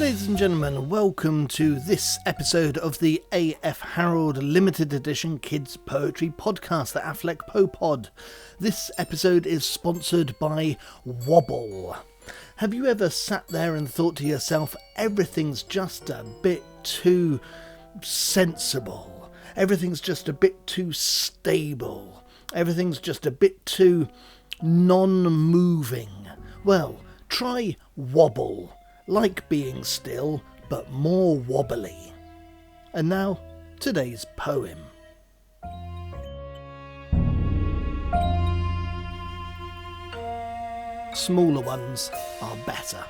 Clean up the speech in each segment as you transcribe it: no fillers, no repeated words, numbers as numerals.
Ladies and gentlemen, welcome to this episode of the A.F. Harrold Limited Edition Kids Poetry Podcast, the Affleck Poe Pod. This episode is sponsored by Wobble. Have you ever sat there and thought to yourself, everything's just a bit too sensible, everything's just a bit too stable, everything's just a bit too non-moving? Well, try Wobble. Like being still, but more wobbly. And now, today's poem. Smaller ones are better.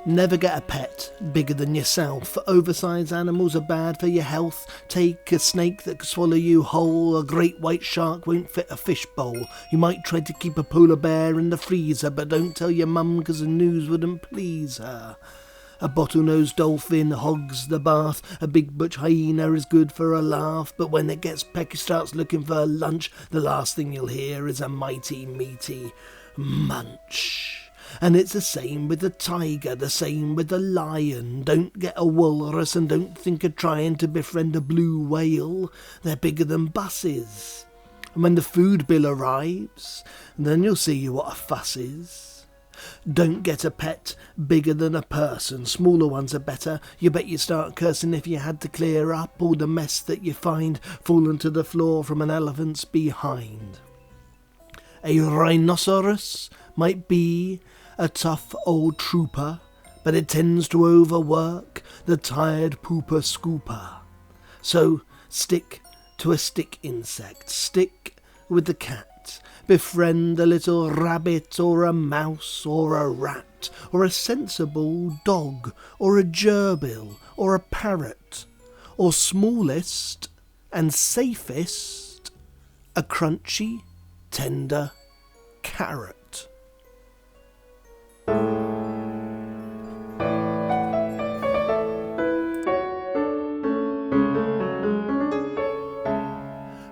Never get a pet bigger than yourself. Oversized animals are bad for your health. Take a snake that could swallow you whole. A great white shark won't fit a fishbowl. You might try to keep a polar bear in the freezer, but don't tell your mum 'cause the news wouldn't please her. A bottlenose dolphin hogs the bath. A big butch hyena is good for a laugh, but when it gets pecky starts looking for lunch, the last thing you'll hear is a mighty meaty munch. And it's the same with the tiger, the same with the lion. Don't get a walrus and don't think of trying to befriend a blue whale. They're bigger than buses. And when the food bill arrives, then you'll see what a fuss is. Don't get a pet bigger than a person. Smaller ones are better. You bet you start cursing if you had to clear up all the mess that you find falling to the floor from an elephant's behind. A rhinoceros might be a tough old trooper, but it tends to overwork the tired pooper scooper. So stick to a stick insect, stick with the cat, befriend a little rabbit or a mouse or a rat or a sensible dog or a gerbil or a parrot, or smallest and safest, a crunchy, tender carrot.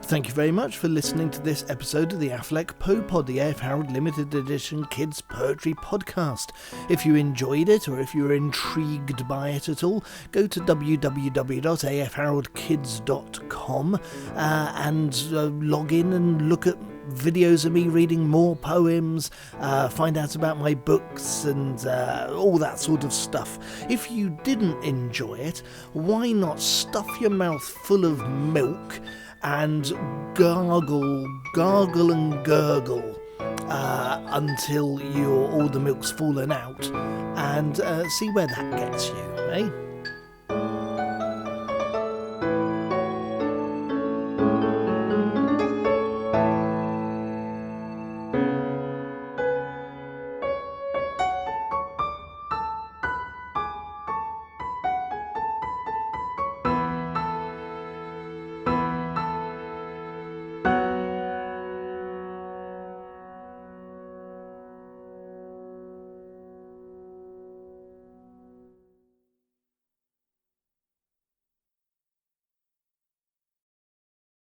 Thank you very much for listening to this episode of the Affleck Poe Pod, the A.F. Harrold Limited Edition Kids Poetry Podcast. If you enjoyed it or if you were intrigued by it at all, go to www.afharoldkids.com and log in and look at videos of me reading more poems, find out about my books and all that sort of stuff. If you didn't enjoy it, why not stuff your mouth full of milk and gargle and gurgle until all the milk's fallen out, and see where that gets you, eh?